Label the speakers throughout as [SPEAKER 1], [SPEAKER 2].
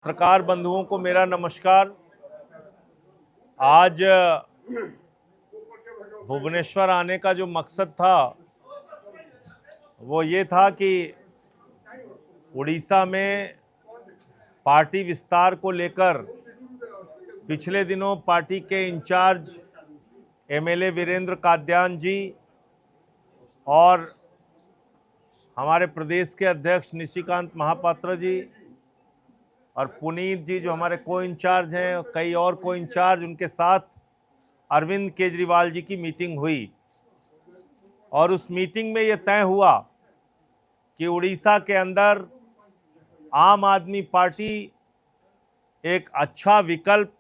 [SPEAKER 1] पत्रकार बंधुओं को मेरा नमस्कार। आज भुवनेश्वर आने का जो मकसद था वो ये था कि उड़ीसा में पार्टी विस्तार को लेकर पिछले दिनों पार्टी के इंचार्ज एमएलए वीरेंद्र कादियान जी और हमारे प्रदेश के अध्यक्ष निशिकांत महापात्र जी और पुनीत जी जो हमारे को इंचार्ज हैं और कई और को इंचार्ज, उनके साथ अरविंद केजरीवाल जी की मीटिंग हुई और उस मीटिंग में ये तय हुआ कि उड़ीसा के अंदर आम आदमी पार्टी एक अच्छा विकल्प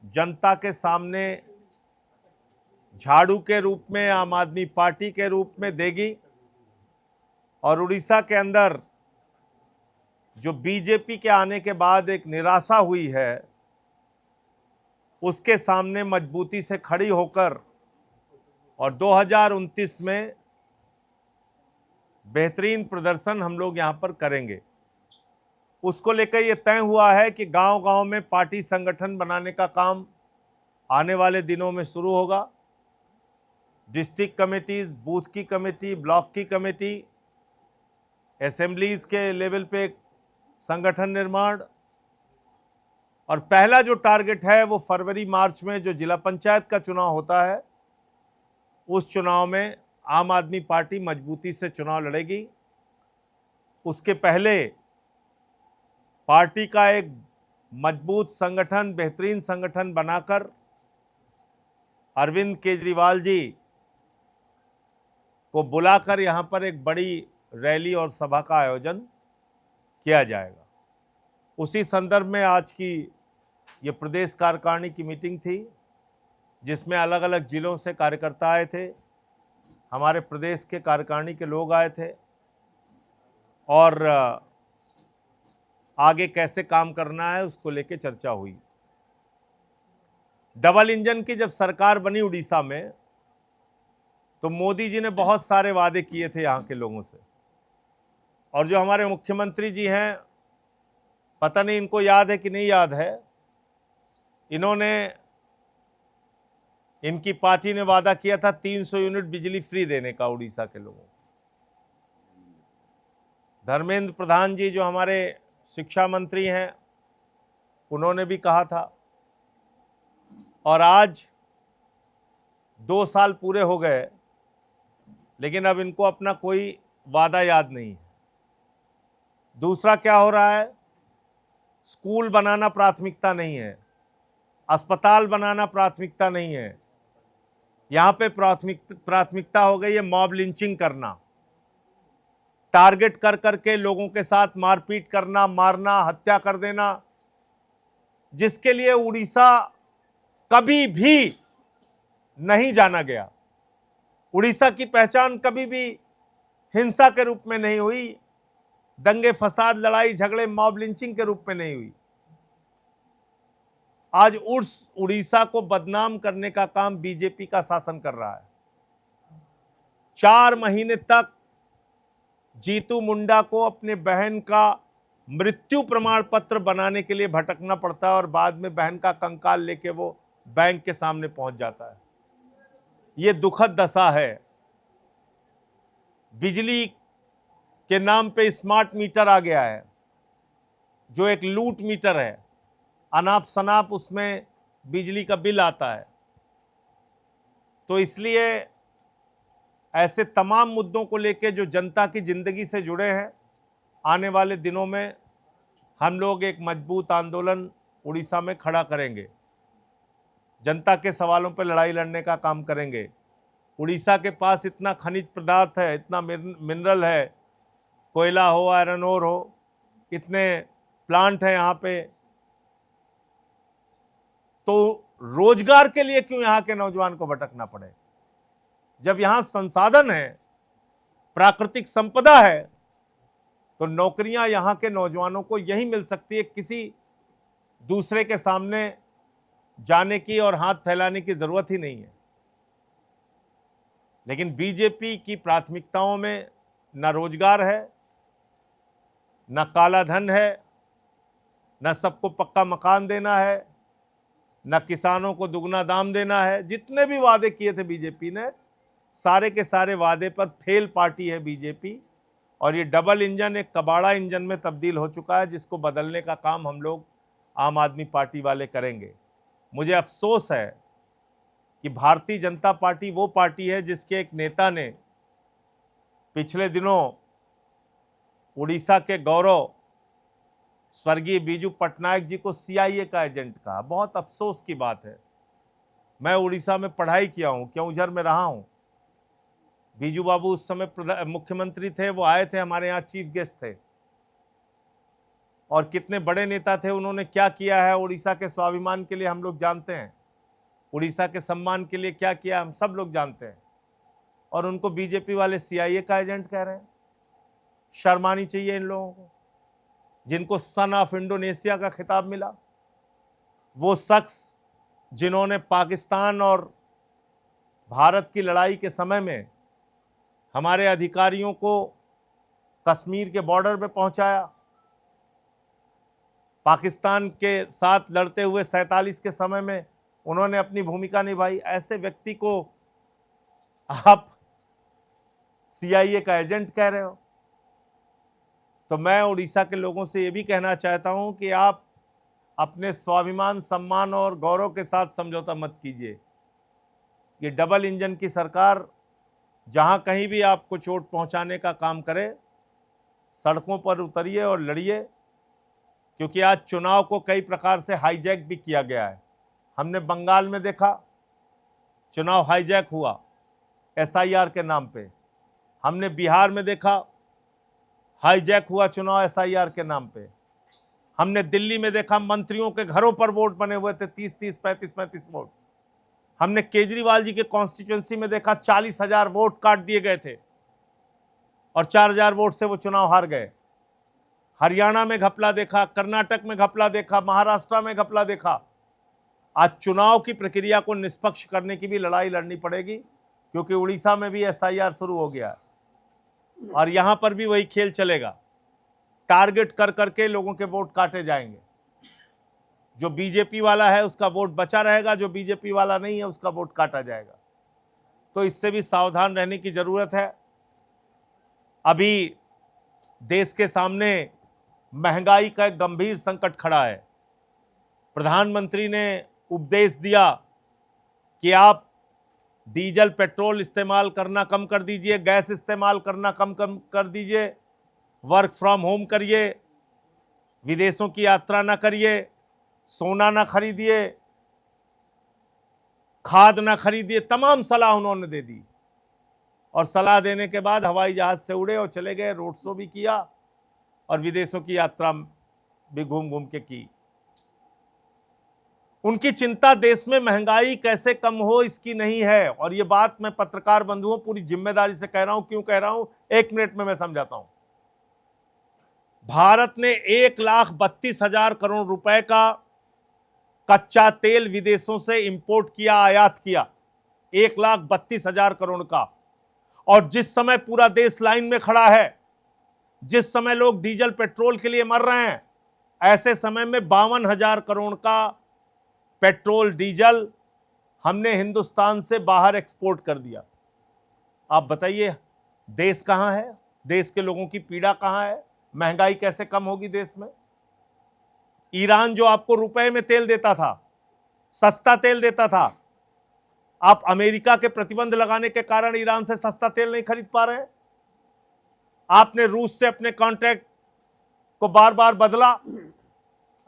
[SPEAKER 1] जनता के सामने झाड़ू के रूप में, आम आदमी पार्टी के रूप में देगी और उड़ीसा के अंदर जो बीजेपी के आने के बाद एक निराशा हुई है उसके सामने मजबूती से खड़ी होकर और 2029 में बेहतरीन प्रदर्शन हम लोग यहां पर करेंगे। उसको लेकर यह तय हुआ है कि गांव-गांव में पार्टी संगठन बनाने का काम आने वाले दिनों में शुरू होगा। डिस्ट्रिक्ट कमेटीज, बूथ की कमेटी, ब्लॉक की कमेटी, असेंबलीज के लेवल पे संगठन निर्माण और पहला जो टारगेट है वो फरवरी मार्च में जो जिला पंचायत का चुनाव होता है उस चुनाव में आम आदमी पार्टी मजबूती से चुनाव लड़ेगी। उसके पहले पार्टी का एक मजबूत संगठन, बेहतरीन संगठन बनाकर अरविंद केजरीवाल जी को बुलाकर यहां पर एक बड़ी रैली और सभा का आयोजन किया जाएगा। उसी संदर्भ में आज की ये प्रदेश कार्यकारिणी की मीटिंग थी जिसमें अलग अलग जिलों से कार्यकर्ता आए थे, हमारे प्रदेश के कार्यकारिणी के लोग आए थे और आगे कैसे काम करना है उसको लेके चर्चा हुई। डबल इंजन की जब सरकार बनी उड़ीसा में तो मोदी जी ने बहुत सारे वादे किए थे यहाँ के लोगों से और जो हमारे मुख्यमंत्री जी हैं, पता नहीं इनको याद है कि नहीं याद है, इनकी पार्टी ने वादा किया था 300 यूनिट बिजली फ्री देने का उड़ीसा के लोगों को। धर्मेंद्र प्रधान जी जो हमारे शिक्षा मंत्री हैं उन्होंने भी कहा था और आज 2 साल पूरे हो गए लेकिन अब इनको अपना कोई वादा याद नहीं है। दूसरा क्या हो रहा है, स्कूल बनाना प्राथमिकता नहीं है, अस्पताल बनाना प्राथमिकता नहीं है, यहां पे प्राथमिकता हो गई है मॉब लिंचिंग करना, टारगेट कर करके लोगों के साथ मारपीट करना, मारना, हत्या कर देना, जिसके लिए उड़ीसा कभी भी नहीं जाना गया। उड़ीसा की पहचान कभी भी हिंसा के रूप में नहीं हुई, दंगे फसाद, लड़ाई झगड़े, मॉब लिंचिंग के रूप में नहीं हुई। आज उड़ीसा को बदनाम करने का काम बीजेपी का शासन कर रहा है। 4 महीने तक जीतू मुंडा को अपने बहन का मृत्यु प्रमाण पत्र बनाने के लिए भटकना पड़ता है और बाद में बहन का कंकाल लेके वो बैंक के सामने पहुंच जाता है। ये दुखद दशा है। बिजली के नाम पे स्मार्ट मीटर आ गया है जो एक लूट मीटर है, अनाप शनाप उसमें बिजली का बिल आता है। तो इसलिए ऐसे तमाम मुद्दों को लेकर जो जनता की जिंदगी से जुड़े हैं, आने वाले दिनों में हम लोग एक मजबूत आंदोलन उड़ीसा में खड़ा करेंगे, जनता के सवालों पर लड़ाई लड़ने का काम करेंगे। उड़ीसा के पास इतना खनिज पदार्थ है, इतना मिनरल है, कोयला हो, आयरन ओर हो, इतने प्लांट हैं यहाँ पे, तो रोजगार के लिए क्यों यहाँ के नौजवान को भटकना पड़े? जब यहाँ संसाधन है, प्राकृतिक संपदा है, तो नौकरियां यहाँ के नौजवानों को यही मिल सकती है, किसी दूसरे के सामने जाने की और हाथ फैलाने की जरूरत ही नहीं है। लेकिन बीजेपी की प्राथमिकताओं में न रोजगार है, न काला धन है, न सबको पक्का मकान देना है, न किसानों को दुगना दाम देना है। जितने भी वादे किए थे बीजेपी ने, सारे के सारे वादे पर फेल पार्टी है बीजेपी। और ये डबल इंजन एक कबाड़ा इंजन में तब्दील हो चुका है, जिसको बदलने का काम हम लोग आम आदमी पार्टी वाले करेंगे। मुझे अफसोस है कि भारतीय जनता पार्टी वो पार्टी है जिसके एक नेता ने पिछले दिनों उड़ीसा के गौरव स्वर्गीय बीजू पटनायक जी को CIA का एजेंट कहा। बहुत अफसोस की बात है। मैं उड़ीसा में पढ़ाई किया हूं, केओंझर में रहा हूं। बीजू बाबू उस समय मुख्यमंत्री थे, वो आए थे हमारे यहाँ, चीफ गेस्ट थे। और कितने बड़े नेता थे, उन्होंने क्या किया है उड़ीसा के स्वाभिमान के लिए हम लोग जानते हैं। उड़ीसा के सम्मान के लिए क्या किया हम सब लोग जानते हैं। और उनको बीजेपी वाले CIA का एजेंट कह रहे हैं। शर्म आनी चाहिए इन लोगों को, जिनको सन ऑफ इंडोनेशिया का खिताब मिला। वो शख्स जिन्होंने पाकिस्तान और भारत की लड़ाई के समय में हमारे अधिकारियों को कश्मीर के बॉर्डर पे पहुंचाया, पाकिस्तान के साथ लड़ते हुए 47 के समय में उन्होंने अपनी भूमिका निभाई। ऐसे व्यक्ति को आप CIA का एजेंट कह रहे हो। तो मैं उड़ीसा के लोगों से ये भी कहना चाहता हूं कि आप अपने स्वाभिमान, सम्मान और गौरव के साथ समझौता मत कीजिए। ये डबल इंजन की सरकार जहां कहीं भी आपको चोट पहुंचाने का काम करे, सड़कों पर उतरिए और लड़िए। क्योंकि आज चुनाव को कई प्रकार से हाईजैक भी किया गया है। हमने बंगाल में देखा चुनाव हाईजैक हुआ SIR के नाम पे। हमने बिहार में देखा हाईजैक हुआ चुनाव SIR के नाम पे। हमने दिल्ली में देखा मंत्रियों के घरों पर वोट बने हुए थे, 30-30, 35-35 वोट। हमने केजरीवाल जी के कॉन्स्टिट्यूंसी में देखा 40,000 वोट काट दिए गए थे और 4,000 वोट से वो चुनाव हार गए। हरियाणा में घपला देखा, कर्नाटक में घपला देखा, महाराष्ट्र में घपला देखा। आज चुनाव की प्रक्रिया को निष्पक्ष करने की भी लड़ाई लड़नी पड़ेगी, क्योंकि उड़ीसा में भी SIR शुरू हो गया है और यहां पर भी वही खेल चलेगा। टारगेट कर करके लोगों के वोट काटे जाएंगे। जो बीजेपी वाला है उसका वोट बचा रहेगा, जो बीजेपी वाला नहीं है उसका वोट काटा जाएगा। तो इससे भी सावधान रहने की जरूरत है। अभी देश के सामने महंगाई का एक गंभीर संकट खड़ा है। प्रधानमंत्री ने उपदेश दिया कि आप डीजल पेट्रोल इस्तेमाल करना कम कर दीजिए, गैस इस्तेमाल करना कम कर दीजिए, वर्क फ्रॉम होम करिए, विदेशों की यात्रा ना करिए, सोना ना खरीदिए, खाद ना खरीदिए। तमाम सलाह उन्होंने दे दी और सलाह देने के बाद हवाई जहाज से उड़े और चले गए, रोड शो भी किया और विदेशों की यात्रा भी घूम घूम के की। उनकी चिंता देश में महंगाई कैसे कम हो इसकी नहीं है। और ये बात मैं पत्रकार बंधुओं पूरी जिम्मेदारी से कह रहा हूं। क्यों कह रहा हूं, 1 मिनट में मैं समझाता हूं। भारत ने 1,32,000 करोड़ रुपए का कच्चा तेल विदेशों से इंपोर्ट किया, आयात किया, 1,32,000 करोड़ का। और जिस समय पूरा देश लाइन में खड़ा है, जिस समय लोग डीजल पेट्रोल के लिए मर रहे हैं, ऐसे समय में 52,000 करोड़ का पेट्रोल डीजल हमने हिंदुस्तान से बाहर एक्सपोर्ट कर दिया। आप बताइए देश कहां है, देश के लोगों की पीड़ा कहां है, महंगाई कैसे कम होगी देश में। ईरान जो आपको रुपए में तेल देता था, सस्ता तेल देता था, आप अमेरिका के प्रतिबंध लगाने के कारण ईरान से सस्ता तेल नहीं खरीद पा रहे हैं। आपने रूस से अपने कॉन्ट्रैक्ट को बार बार बदला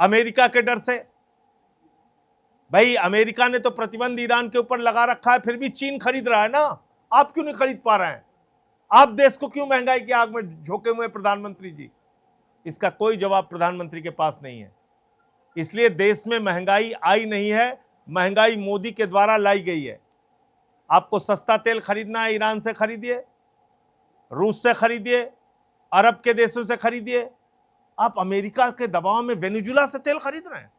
[SPEAKER 1] अमेरिका के डर से। भाई अमेरिका ने तो प्रतिबंध ईरान के ऊपर लगा रखा है, फिर भी चीन खरीद रहा है ना। आप क्यों नहीं खरीद पा रहे हैं? आप देश को क्यों महंगाई की आग में झोंके हुए प्रधानमंत्री जी? इसका कोई जवाब प्रधानमंत्री के पास नहीं है। इसलिए देश में महंगाई आई नहीं है, महंगाई मोदी के द्वारा लाई गई है। आपको सस्ता तेल खरीदना है, ईरान से खरीदिए, रूस से खरीदिए, अरब के देशों से खरीदिए। आप अमेरिका के दबाव में वेनेजुला से तेल खरीद रहे हैं।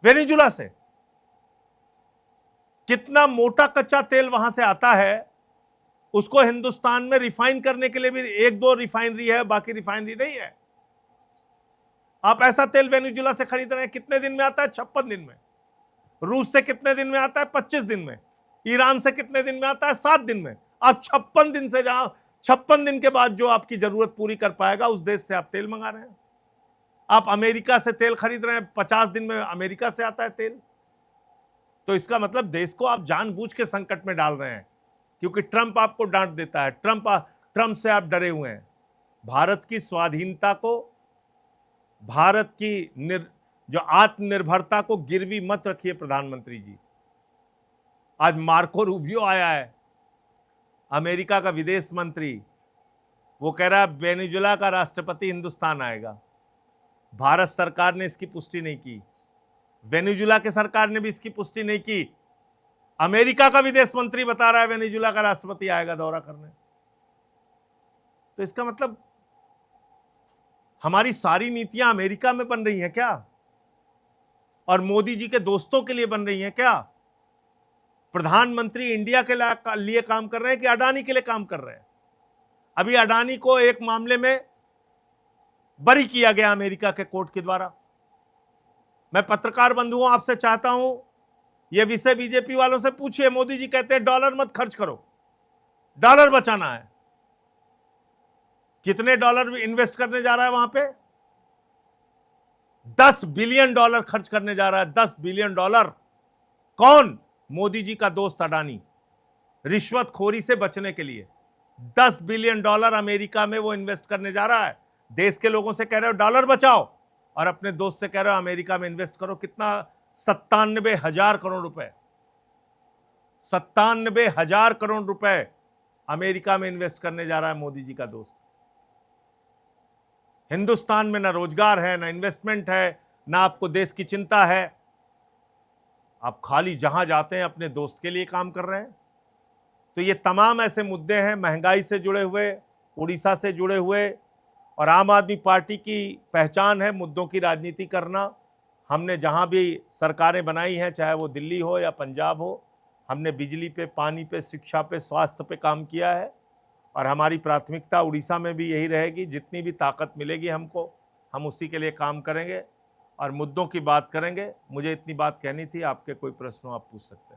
[SPEAKER 1] वेनेजुला से कितना मोटा कच्चा तेल वहां से आता है, उसको हिंदुस्तान में रिफाइन करने के लिए भी 1-2 रिफाइनरी है, बाकी रिफाइनरी नहीं है। आप ऐसा तेल वेनेजुएला से खरीद रहे हैं, कितने दिन में आता है? 56 दिन में। रूस से कितने दिन में आता है? 25 दिन में। ईरान से कितने दिन में आता है? 7 दिन में। आप 56 दिन से, जहां 56 दिन के बाद जो आपकी जरूरत पूरी कर पाएगा उस देश से आप तेल मंगा रहे हैं। आप अमेरिका से तेल खरीद रहे हैं, 50 दिन में अमेरिका से आता है तेल। तो इसका मतलब देश को आप जानबूझ के संकट में डाल रहे हैं, क्योंकि ट्रंप आपको डांट देता है। ट्रंप से आप डरे हुए हैं। भारत की स्वाधीनता को, भारत की जो आत्मनिर्भरता को गिरवी मत रखिए प्रधानमंत्री जी। आज मार्को रूबियो आया है, अमेरिका का विदेश मंत्री, वो कह रहा है वेनेजुएला का राष्ट्रपति हिंदुस्तान आएगा। भारत सरकार ने इसकी पुष्टि नहीं की, वेनेजुएला के सरकार ने भी इसकी पुष्टि नहीं की। अमेरिका का विदेश मंत्री बता रहा है वेनेजुएला का राष्ट्रपति आएगा दौरा करने। तो इसका मतलब हमारी सारी नीतियां अमेरिका में बन रही हैं क्या, और मोदी जी के दोस्तों के लिए बन रही हैं क्या? प्रधानमंत्री इंडिया के लिए काम कर रहे हैं कि अडानी के लिए काम कर रहे हैं? अभी अडानी को एक मामले में बरी किया गया अमेरिका के कोर्ट के द्वारा। मैं पत्रकार बंधुओं आपसे चाहता हूं, यह विषय बीजेपी वालों से पूछिए। मोदी जी कहते हैं डॉलर मत खर्च करो, डॉलर बचाना है। कितने डॉलर इन्वेस्ट करने जा रहा है वहां पे? $10 बिलियन खर्च करने जा रहा है। $10 बिलियन। कौन? मोदी जी का दोस्त अडानी। रिश्वतखोरी से बचने के लिए $10 बिलियन अमेरिका में वो इन्वेस्ट करने जा रहा है। देश के लोगों से कह रहे हो डॉलर बचाओ, और अपने दोस्त से कह रहे हो अमेरिका में इन्वेस्ट करो। कितना? 97,000 करोड़ रुपए। 97,000 करोड़ रुपए अमेरिका में इन्वेस्ट करने जा रहा है मोदी जी का दोस्त। हिंदुस्तान में ना रोजगार है, ना इन्वेस्टमेंट है, ना आपको देश की चिंता है। आप खाली जहां जाते हैं अपने दोस्त के लिए काम कर रहे हैं। तो ये तमाम ऐसे मुद्दे हैं, महंगाई से जुड़े हुए, उड़ीसा से जुड़े हुए, और आम आदमी पार्टी की पहचान है मुद्दों की राजनीति करना। हमने जहां भी सरकारें बनाई हैं, चाहे वो दिल्ली हो या पंजाब हो, हमने बिजली पे, पानी पे, शिक्षा पे, स्वास्थ्य पे काम किया है, और हमारी प्राथमिकता उड़ीसा में भी यही रहेगी। जितनी भी ताकत मिलेगी हमको, हम उसी के लिए काम करेंगे और मुद्दों की बात करेंगे। मुझे इतनी बात कहनी थी। आपके कोई प्रश्न हो आप पूछ सकते हैं।